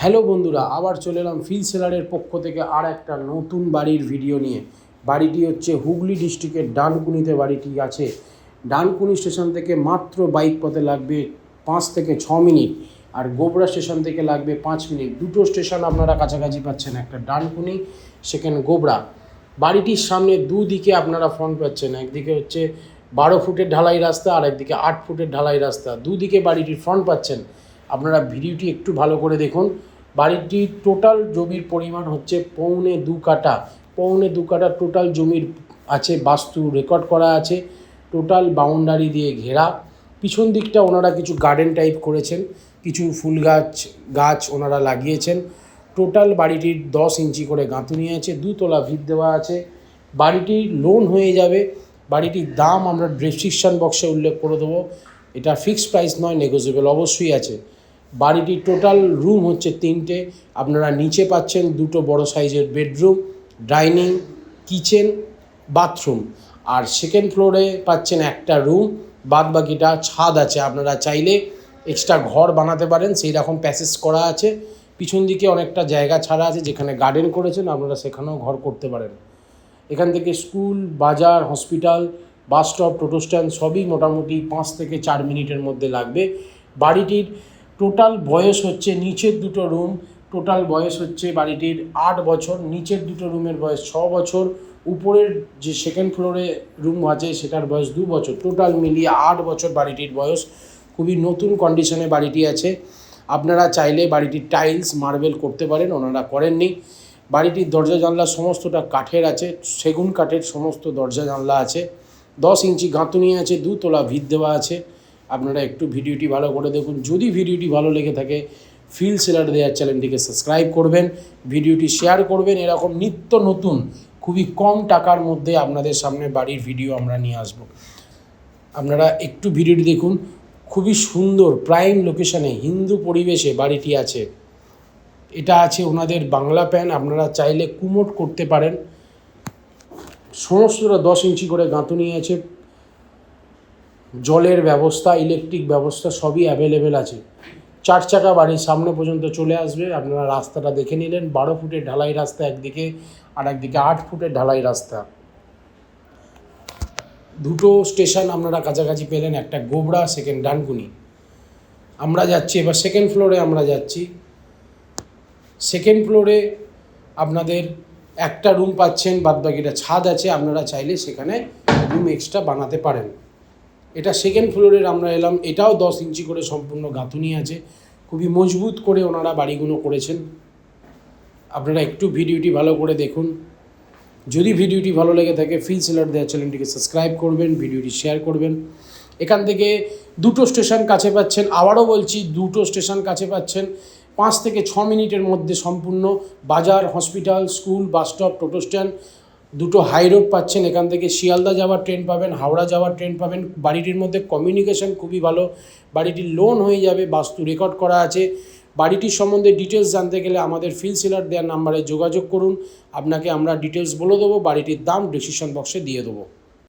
Hello বন্ধুরা, আবার চলে এলাম ফিল সেলারের পক্ষ থেকে আর একটা নতুন বাড়ির ভিডিও নিয়ে। বাড়িটি হচ্ছে হুগলি ডিস্ট্রিক্টের ডানকুনিতে বাড়িটি আছে। ডানকুনি স্টেশন থেকে মাত্র বাইক পথে লাগবে 5 থেকে 6 মিনিট, আর গোবরা স্টেশন থেকে লাগবে 5 মিনিট। দুটো স্টেশন আপনারা কাছাকাছি পাচ্ছেন, একটা ডানকুনি, সেকেন্ড গোবরা। বাড়িটির সামনে দুদিকে আপনারা ফ্রন্ট পাচ্ছেন, একদিকে হচ্ছে 12 ফুটের ঢালাই রাস্তা আর একদিকে 8 ফুটের ঢালাই রাস্তা। দুদিকে বাড়িটির ফ্রন্ট পাচ্ছেন। আপনারা ভিডিওটি একটু ভালো করে দেখুন। বাড়িটির টোটাল জমির পরিমাণ হচ্ছে পৌনে 2 কাঠা। পৌনে 2 কাঠা টোটাল জমির আছে, বাস্তু রেকর্ড করা আছে, টোটাল বাউন্ডারি দিয়ে ঘেরা। পিছন দিকটা ওনারা কিছু গার্ডেন টাইপ করেছেন, কিছু ফুল গাছ ওনারা লাগিয়েছেন। টোটাল বাড়িটির 10 ইঞ্চি করে গাঁথুনি আছে, 2 তলা ভিত দেওয়া আছে। বাড়িটির লোন হয়ে যাবে। বাড়িটির দাম আমরা ডেসক্রিপশন বক্সে উল্লেখ করে দেবো। এটা ফিক্সড প্রাইস নয়, নেগোসিয়েবল অবশ্যই আছে। বাড়িটির টোটাল রুম হচ্ছে 3টে। আপনারা নিচে পাচ্ছেন 2টো বড় সাইজের বেডরুম, ডাইনিং, কিচেন, বাথরুম। আর সেকেন্ড ফ্লোরে পাচ্ছেন একটা রুম, বাদ বাকিটা ছাদ আছে। আপনারা চাইলে এক্সট্রা ঘর বানাতে পারেন, সেই রকম প্যাসেজ করা আছে। পিছন দিকে অনেকটা জায়গা ছাড়া আছে, যেখানে গার্ডেন করেছেন, আপনারা সেখানেও ঘর করতে পারেন। এখান থেকে স্কুল, বাজার, হসপিটাল, বাস স্টপ, টোটো স্ট্যান্ড সবই মোটামুটি 5 থেকে 4 মিনিটের মধ্যে লাগবে। বাড়িটির টোটাল বয়স হচ্ছে, নিচের 2টো রুম টোটাল বয়স হচ্ছে বাড়িটির 8 বছর, নিচের 2টো রুমের বয়স 6 বছর, উপরের যে সেকেন্ড ফ্লোরে রুম আছে সেটার বয়স 2 বছর, টোটাল মিলিয়ে 8 বছর বাড়িটির বয়স। খুবই নতুন কন্ডিশনে বাড়িটি আছে। আপনারা চাইলে বাড়িটির টাইলস, মার্বেল করতে পারেন, ওনারা করেননি। বাড়িটির দরজা জানলা সমস্তটা কাঠের আছে, সেগুন কাঠের সমস্ত দরজা জানলা আছে। 10 ইঞ্চি গাঁথুনি আছে, 2 তলা ভিত দেওয়া আছে। আপনারা একটু ভিডিওটি ভালো করে দেখুন। যদি ভিডিওটি ভালো লেগে থাকে, ফিল সেলার দেওয়ার চ্যানেলটিকে সাবস্ক্রাইব করবেন, ভিডিওটি শেয়ার করবেন। এরকম নিত্য নতুন খুবই কম টাকার মধ্যে আপনাদের সামনে বাড়ির ভিডিও আমরা নিয়ে আসব। আপনারা একটু ভিডিওটি দেখুন। খুবই সুন্দর প্রাইম লোকেশনে হিন্দু পরিবেশে বাড়িটি আছে। এটা আছে ওনাদের বাংলা প্যান, আপনারা চাইলে কুমোট করতে পারেন। সমস্তটা 10 ইঞ্চি করে গাঁথুনি আছে। জলের ব্যবস্থা, ইলেকট্রিক ব্যবস্থা সবই অ্যাভেলেবেল আছে। 4 চাকা বাড়ির সামনে পর্যন্ত চলে আসবে। আপনারা রাস্তাটা দেখে নিলেন, 12 ফুটের ঢালাই রাস্তা একদিকে, আর একদিকে 8 ফুটের ঢালাই রাস্তা। 2টো স্টেশন আপনারা কাছাকাছি পেলেন, একটা গোবরা, সেকেন্ড ডানকুনি। আমরা যাচ্ছি এবার সেকেন্ড ফ্লোরে। আমরা যাচ্ছি সেকেন্ড ফ্লোরে। আপনাদের একটা রুম পাচ্ছেন, বাদবাকিটা ছাদ আছে। আপনারা চাইলে সেখানে রুম এক্সট্রা বানাতে পারেন। এটা সেকেন্ড ফ্লোরের আমরা এলাম। এটাও 10 ইঞ্চি করে সম্পূর্ণ গাঁথুনি আছে। খুবই মজবুত করে ওনারা বাড়িগুলো করেছেন। আপনারা একটু ভিডিওটি ভালো করে দেখুন। যদি ভিডিওটি ভালো লেগে থাকে, ফিল সেলার দেওয়ার চ্যানেলটিকে সাবস্ক্রাইব করবেন, ভিডিওটি শেয়ার করবেন। এখান থেকে 2টো স্টেশন কাছে পাচ্ছেন। আবারও বলছি, 2টো স্টেশন কাছে পাচ্ছেন। 5 থেকে 6 মিনিটের মধ্যে সম্পূর্ণ বাজার, হসপিটাল, স্কুল, বাস স্টপ, টোটো স্ট্যান্ড। 2টো হাই রোড পাচ্ছেন। এখান থেকে শিয়ালদা যাওয়ার ট্রেন পাবেন, হাওড়া যাওয়ার ট্রেন পাবেন। বাড়িটির মধ্যে কমিউনিকেশন খুবই ভালো। বাড়িটির লোন হয়ে যাবে, বাস্তু রেকর্ড করা আছে। বাড়িটির সম্বন্ধে ডিটেলস জানতে গেলে আমাদের ফিল সেলার দেওয়ার নাম্বারে যোগাযোগ করুন। আপনাকে আমরা ডিটেলস বলে দেবো। বাড়িটির দাম ডিসক্রিপশন বক্সে দিয়ে দেবো।